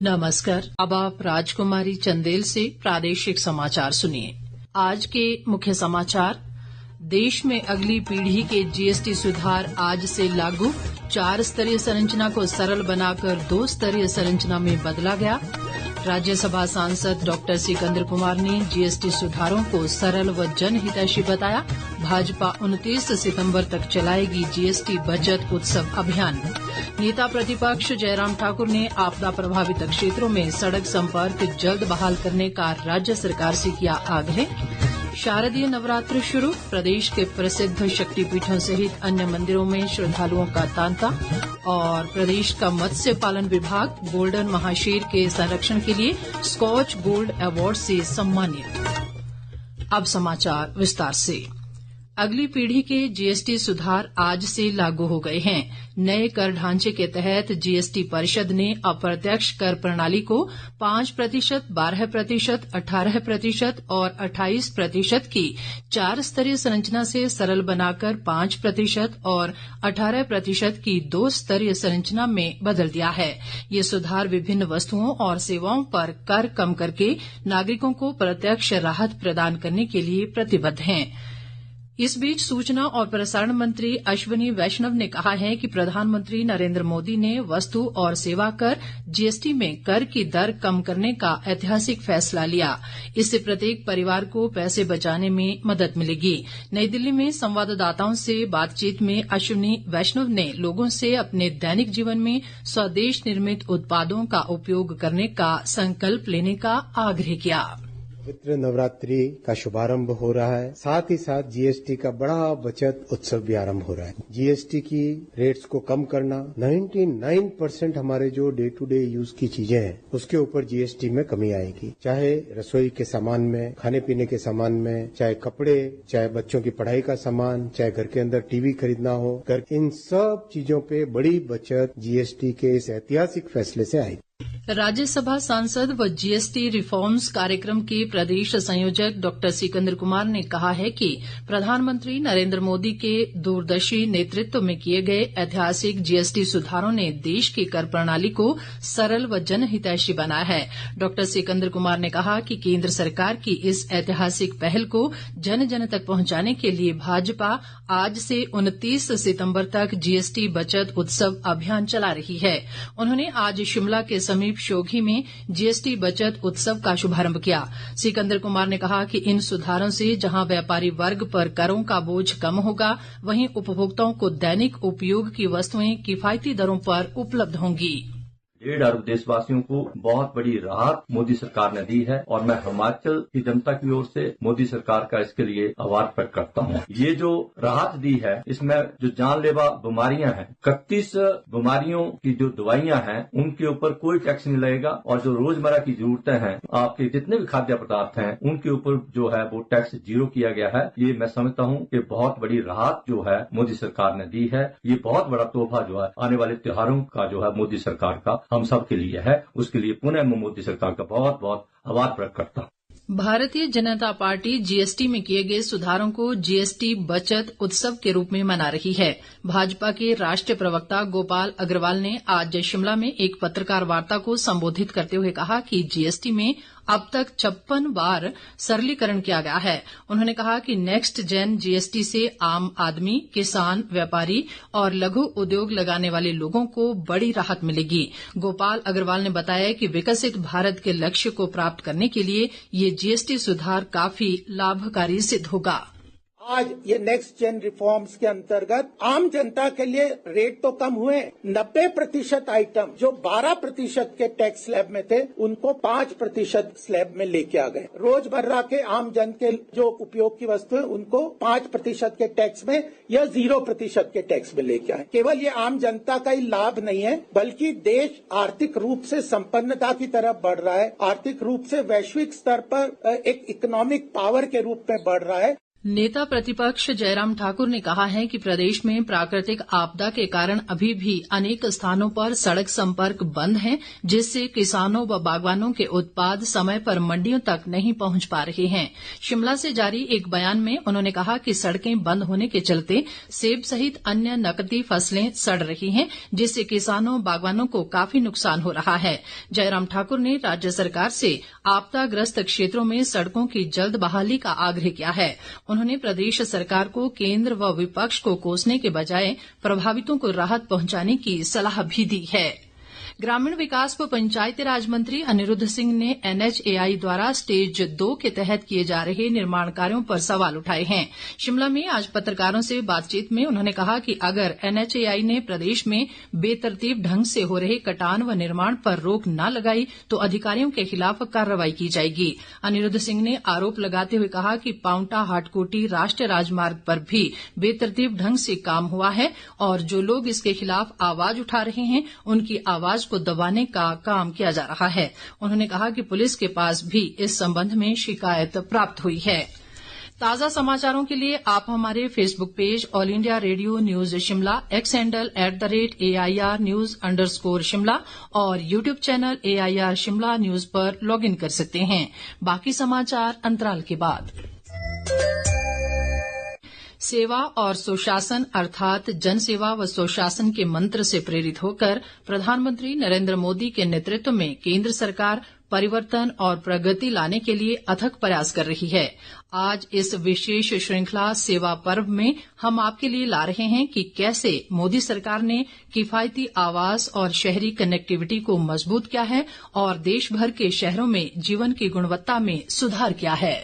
नमस्कार। अब आप राजकुमारी चंदेल से प्रादेशिक समाचार सुनिए। आज के मुख्य समाचार। देश में अगली पीढ़ी के जीएसटी सुधार आज से लागू। 4 स्तरीय संरचना को सरल बनाकर 2 स्तरीय संरचना में बदला गया। राज्यसभा सांसद डॉक्टर सिकंदर कुमार ने जीएसटी सुधारों को सरल व जनहितैषी बताया। भाजपा 29 सितंबर तक चलाएगी जीएसटी बचत उत्सव अभियान। नेता प्रतिपक्ष जयराम ठाकुर ने आपदा प्रभावित क्षेत्रों में सड़क संपर्क जल्द बहाल करने का राज्य सरकार से किया आग्रह। शारदीय नवरात्र शुरू। प्रदेश के प्रसिद्ध शक्तिपीठों सहित अन्य मंदिरों में श्रद्धालुओं का तांता। और प्रदेश का मत्स्य पालन विभाग गोल्डन महाशीर के संरक्षण के लिए स्कॉच गोल्ड अवार्ड से सम्मानित। अब समाचार विस्तार से। अगली पीढ़ी के जीएसटी सुधार आज से लागू हो गए हैं। नए कर ढांचे के तहत जीएसटी परिषद ने अप्रत्यक्ष कर प्रणाली को 5%, 12%, 18% और 28% की 4 स्तरीय संरचना से सरल बनाकर 5% और 18% की 2 स्तरीय संरचना में बदल दिया है। ये सुधार विभिन्न वस्तुओं और सेवाओं पर कर कम करके नागरिकों को प्रत्यक्ष राहत प्रदान करने के लिए प्रतिबद्ध हैं। इस बीच सूचना और प्रसारण मंत्री अश्विनी वैष्णव ने कहा है कि प्रधानमंत्री नरेंद्र मोदी ने वस्तु और सेवा कर जीएसटी में कर की दर कम करने का ऐतिहासिक फैसला लिया। इससे प्रत्येक परिवार को पैसे बचाने में मदद मिलेगी। नई दिल्ली में संवाददाताओं से बातचीत में अश्विनी वैष्णव ने लोगों से अपने दैनिक जीवन में स्वदेश निर्मित उत्पादों का उपयोग करने का संकल्प लेने का आग्रह किया। पवित्र नवरात्रि का शुभारंभ हो रहा है, साथ ही साथ जीएसटी का बड़ा बचत उत्सव भी आरंभ हो रहा है। जीएसटी की रेट्स को कम करना, 99% हमारे जो डे टू डे यूज की चीजें हैं उसके ऊपर जीएसटी में कमी आएगी। चाहे रसोई के सामान में, खाने पीने के सामान में, चाहे कपड़े, चाहे बच्चों की पढ़ाई का सामान, चाहे घर के अंदर टीवी खरीदना हो, इन सब चीजों पे बड़ी बचत जीएसटी के इस ऐतिहासिक फैसले से आएगी। राज्यसभा सांसद व जीएसटी रिफॉर्म्स कार्यक्रम के प्रदेश संयोजक डॉक्टर सिकंदर कुमार ने कहा है कि प्रधानमंत्री नरेंद्र मोदी के दूरदर्शी नेतृत्व में किए गए ऐतिहासिक जीएसटी सुधारों ने देश की कर प्रणाली को सरल व जनहितैषी बनाया है। डॉक्टर सिकंदर कुमार ने कहा कि केंद्र सरकार की इस ऐतिहासिक पहल को जन जन तक पहुंचाने के लिए भाजपा आज से 29 सितंबर तक जीएसटी बचत उत्सव अभियान चला रही है। उन्होंने आज शिमला के समीप शोघी में जीएसटी बचत उत्सव का शुभारंभ किया। सिकंदर कुमार ने कहा कि इन सुधारों से जहां व्यापारी वर्ग पर करों का बोझ कम होगा, वहीं उपभोक्ताओं को दैनिक उपयोग की वस्तुएं किफायती दरों पर उपलब्ध होंगी। 1.5 अरब देशवासियों को बहुत बड़ी राहत मोदी सरकार ने दी है और मैं हिमाचल की जनता की ओर से मोदी सरकार का इसके लिए आभार प्रकट करता हूँ। ये जो राहत दी है इसमें जो जानलेवा बीमारियां हैं, 31 बीमारियों की जो दवाइयां हैं उनके ऊपर कोई टैक्स नहीं लगेगा और जो रोजमर्रा की जरूरतें हैं, आपके जितने भी खाद्य पदार्थ हैं उनके ऊपर जो है वो टैक्स 0 किया गया है। ये मैं समझता हूँ कि बहुत बड़ी राहत जो है मोदी सरकार ने दी है। ये बहुत बड़ा तोहफा जो है आने वाले त्योहारों का जो है मोदी सरकार का हम सब के लिए है। उसके लिए पुनः मैं मोदी सरकार का बहुत बहुत आभार प्रकट करता हूँ। भारतीय जनता पार्टी जीएसटी में किए गए सुधारों को जीएसटी बचत उत्सव के रूप में मना रही है। भाजपा के राष्ट्रीय प्रवक्ता गोपाल अग्रवाल ने आज शिमला में एक पत्रकार वार्ता को संबोधित करते हुए कहा कि जीएसटी में अब तक 56 बार सरलीकरण किया गया है। उन्होंने कहा कि नेक्स्ट जेन जीएसटी से आम आदमी, किसान, व्यापारी और लघु उद्योग लगाने वाले लोगों को बड़ी राहत मिलेगी। गोपाल अग्रवाल ने बताया कि विकसित भारत के लक्ष्य को प्राप्त करने के लिए ये जीएसटी सुधार काफी लाभकारी सिद्ध होगा। आज ये नेक्स्ट जेन रिफॉर्म्स के अंतर्गत आम जनता के लिए रेट तो कम हुए, 90% आइटम जो 12% के टैक्स स्लैब में थे उनको 5% स्लैब में लेके आ गए। रोजमर्रा के आम जन के जो उपयोग की वस्तु है उनको 5% के टैक्स में या 0% के टैक्स में लेके आए। केवल ये आम जनता का ही लाभ नहीं है, बल्कि देश आर्थिक रूप से संपन्नता की तरफ बढ़ रहा है, आर्थिक रूप से वैश्विक स्तर पर एक इकोनॉमिक पावर के रूप में बढ़ रहा है। नेता प्रतिपक्ष जयराम ठाकुर ने कहा है कि प्रदेश में प्राकृतिक आपदा के कारण अभी भी अनेक स्थानों पर सड़क संपर्क बंद है, जिससे किसानों व बागवानों के उत्पाद समय पर मंडियों तक नहीं पहुंच पा रहे हैं। शिमला से जारी एक बयान में उन्होंने कहा कि सड़कें बंद होने के चलते सेब सहित अन्य नकदी फसलें सड़ रही हैं, जिससे किसानों बागवानों को काफी नुकसान हो रहा है। जयराम ठाकुर ने राज्य सरकार से आपदाग्रस्त क्षेत्रों में सड़कों की जल्द बहाली का आग्रह किया है। उन्होंने प्रदेश सरकार को केंद्र व विपक्ष को कोसने के बजाय प्रभावितों को राहत पहुंचाने की सलाह भी दी है। ग्रामीण विकास व पंचायती राज मंत्री अनिरुद्ध सिंह ने NHAI द्वारा स्टेज 2 के तहत किए जा रहे निर्माण कार्यों पर सवाल उठाए हैं। शिमला में आज पत्रकारों से बातचीत में उन्होंने कहा कि अगर NHAI ने प्रदेश में बेतरतीब ढंग से हो रहे कटान व निर्माण पर रोक न लगाई तो अधिकारियों के खिलाफ कार्रवाई की जाएगी। अनिरुद्ध सिंह ने आरोप लगाते हुए कहा कि पांवटा हाटकोटी राष्ट्रीय राजमार्ग पर भी बेतरतीब ढंग से काम हुआ है और जो लोग इसके खिलाफ आवाज उठा रहे हैं उनकी आवाज को दबाने का काम किया जा रहा है। उन्होंने कहा कि पुलिस के पास भी इस संबंध में शिकायत प्राप्त हुई है। ताजा समाचारों के लिए आप हमारे Facebook page all India radio news Shimla, x handle @AIR News _ और YouTube channel AIR Shimla news पर लॉग इन कर सकते हैं। बाकी समाचार अंतराल के बाद। सेवा और सुशासन अर्थात जनसेवा व सुशासन के मंत्र से प्रेरित होकर प्रधानमंत्री नरेंद्र मोदी के नेतृत्व में केंद्र सरकार परिवर्तन और प्रगति लाने के लिए अथक प्रयास कर रही है। आज इस विशेष श्रृंखला सेवा पर्व में हम आपके लिए ला रहे हैं कि कैसे मोदी सरकार ने किफायती आवास और शहरी कनेक्टिविटी को मजबूत किया है और देश भर के शहरों में जीवन की गुणवत्ता में सुधार किया है।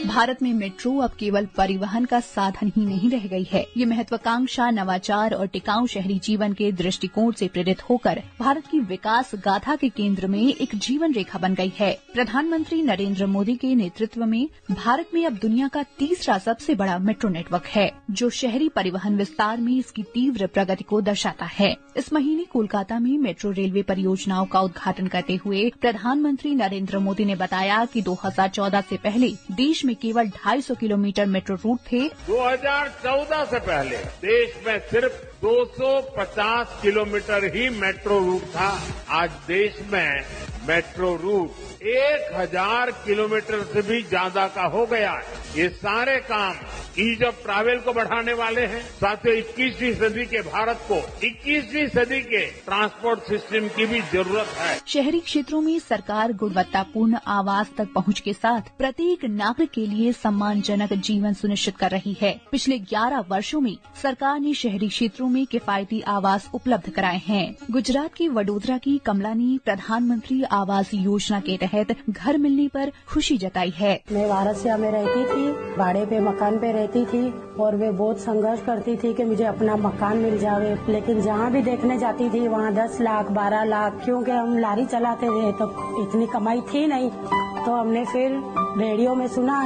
भारत में मेट्रो अब केवल परिवहन का साधन ही नहीं रह गई है। ये महत्वाकांक्षा, नवाचार और टिकाऊ शहरी जीवन के दृष्टिकोण से प्रेरित होकर भारत की विकास गाथा के केंद्र में एक जीवन रेखा बन गई है। प्रधानमंत्री नरेंद्र मोदी के नेतृत्व में भारत में अब दुनिया का तीसरा सबसे बड़ा मेट्रो नेटवर्क है, जो शहरी परिवहन विस्तार में इसकी तीव्र प्रगति को दर्शाता है। इस महीने कोलकाता में मेट्रो रेलवे परियोजनाओं का उद्घाटन करते हुए प्रधानमंत्री नरेंद्र मोदी ने बताया कि 2014 से पहले देश में केवल 250 किलोमीटर मेट्रो रूट थे। 2014 से पहले देश में सिर्फ 250 किलोमीटर ही मेट्रो रूट था। आज देश में मेट्रो रूट 1000 किलोमीटर से भी ज्यादा का हो गया है। ये सारे काम ईज ऑफ ट्रैवल को बढ़ाने वाले हैं, साथ ही 21वीं सदी के भारत को 21वीं सदी के ट्रांसपोर्ट सिस्टम की भी जरूरत है। शहरी क्षेत्रों में सरकार गुणवत्तापूर्ण आवास तक पहुंच के साथ प्रत्येक नागरिक के लिए सम्मानजनक जीवन सुनिश्चित कर रही है। पिछले 11 वर्षों में सरकार ने शहरी क्षेत्रों में किफायती आवास उपलब्ध कराए हैं। गुजरात की वडोदरा की कमला ने प्रधानमंत्री आवास योजना के तहत घर मिलने पर खुशी जताई है। मैं वारसिया में रहती थी, भाड़े पे मकान पे रहती थी और वे बहुत संघर्ष करती थी कि मुझे अपना मकान मिल जावे, लेकिन जहाँ भी देखने जाती थी वहाँ 10 लाख 12 लाख, क्योंकि हम लारी चलाते थे तो इतनी कमाई थी नहीं। तो हमने फिर रेडियो में सुना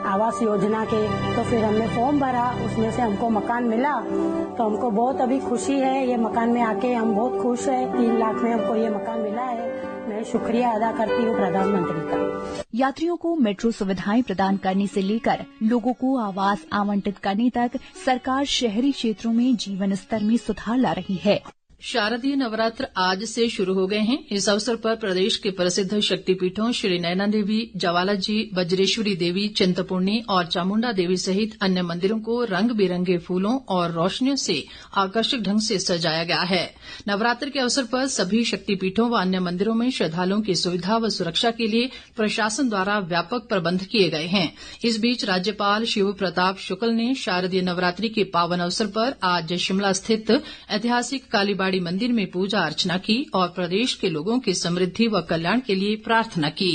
आवास योजना के, तो फिर हमने फॉर्म भरा, उसमें से हमको मकान मिला। तो हमको बहुत अभी खुशी है, ये मकान में आके हम बहुत खुश है। 3 लाख में हमको ये मकान मिला है। मैं शुक्रिया अदा करती हूँ प्रधानमंत्री का। यात्रियों को मेट्रो सुविधाएं प्रदान करने से लेकर लोगों को आवास आवंटित करने तक सरकार शहरी क्षेत्रों में जीवन स्तर में सुधार ला रही है। शारदीय नवरात्र आज से शुरू हो गए हैं। इस अवसर पर प्रदेश के प्रसिद्ध शक्तिपीठों श्री नैना देवी, ज्वाला जी, वज्रेश्वरी देवी, चिंतपूर्णी और चामुंडा देवी सहित अन्य मंदिरों को रंग बिरंगे फूलों और रोशनियों से आकर्षक ढंग से सजाया गया है। नवरात्र के अवसर पर सभी शक्तिपीठों व अन्य मंदिरों में श्रद्धालुओं की सुविधा व सुरक्षा के लिए प्रशासन द्वारा व्यापक प्रबंध किए गए हैं। इस बीच राज्यपाल शिव प्रताप शुक्ल ने शारदीय नवरात्रि के पावन अवसर पर आज शिमला स्थित ऐतिहासिक कालीबाड़ी मंदिर में पूजा अर्चना की और प्रदेश के लोगों की समृद्धि व कल्याण के लिए प्रार्थना की।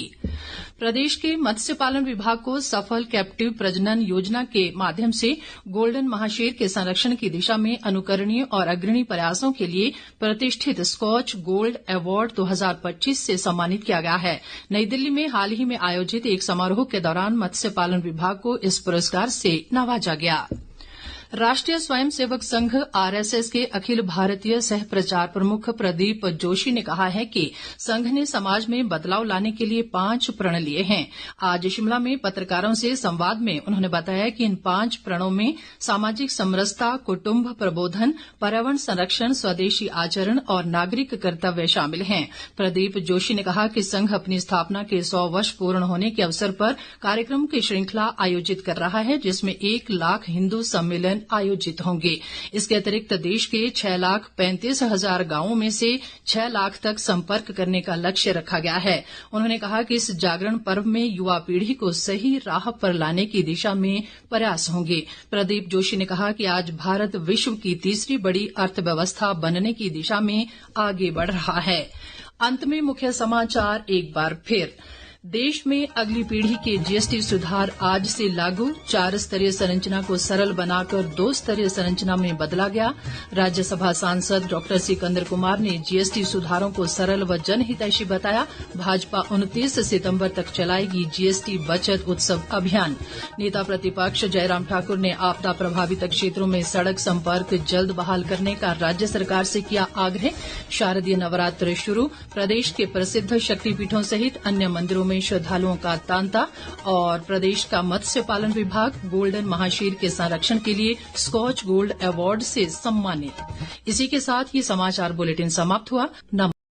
प्रदेश के मत्स्य पालन विभाग को सफल कैप्टिव प्रजनन योजना के माध्यम से गोल्डन महाशेर के संरक्षण की दिशा में अनुकरणीय और अग्रणी प्रयासों के लिए प्रतिष्ठित स्कॉच गोल्ड अवार्ड 2025 से सम्मानित किया गया है। नई दिल्ली में हाल ही में आयोजित एक समारोह के दौरान मत्स्य पालन विभाग को इस पुरस्कार से नवाजा गया। राष्ट्रीय स्वयंसेवक संघ आरएसएस के अखिल भारतीय सह प्रचार प्रमुख प्रदीप जोशी ने कहा है कि संघ ने समाज में बदलाव लाने के लिए 5 प्रण लिए हैं। आज शिमला में पत्रकारों से संवाद में उन्होंने बताया कि इन 5 प्रणों में सामाजिक समरसता, कुटुंब प्रबोधन, पर्यावरण संरक्षण, स्वदेशी आचरण और नागरिक कर्तव्य शामिल हैं। प्रदीप जोशी ने कहा कि संघ अपनी स्थापना के 100 वर्ष पूर्ण होने के अवसर पर कार्यक्रम की श्रृंखला आयोजित कर रहा है, जिसमें 1 लाख हिंदू सम्मेलन आयोजित होंगे। इसके अतिरिक्त देश के 6,35,000 गांवों में से 6 लाख तक संपर्क करने का लक्ष्य रखा गया है। उन्होंने कहा कि इस जागरण पर्व में युवा पीढ़ी को सही राह पर लाने की दिशा में प्रयास होंगे। प्रदीप जोशी ने कहा कि आज भारत विश्व की तीसरी बड़ी अर्थव्यवस्था बनने की दिशा में आगे बढ़ रहा है। अंत में मुख्य समाचार एक बार फिर। देश में अगली पीढ़ी के जीएसटी सुधार आज से लागू। 4 स्तरीय संरचना को सरल बनाकर 2 स्तरीय संरचना में बदला गया। राज्यसभा सांसद डॉ सिकंदर कुमार ने जीएसटी सुधारों को सरल व जनहितैषी बताया। भाजपा 29 सितंबर तक चलाएगी जीएसटी बचत उत्सव अभियान। नेता प्रतिपक्ष जयराम ठाकुर ने आपदा प्रभावित क्षेत्रों में सड़क संपर्क जल्द बहाल करने का राज्य सरकार से किया आग्रह। शारदीय नवरात्र शुरू। प्रदेश के प्रसिद्ध शक्तिपीठों सहित अन्य मंदिरों में श्रद्धालुओं का तांता। और प्रदेश का मत्स्य पालन विभाग गोल्डन महाशीर के संरक्षण के लिए स्कॉच गोल्ड अवार्ड से सम्मानित। इसी के साथ ये समाचार बुलेटिन समाप्त हुआ।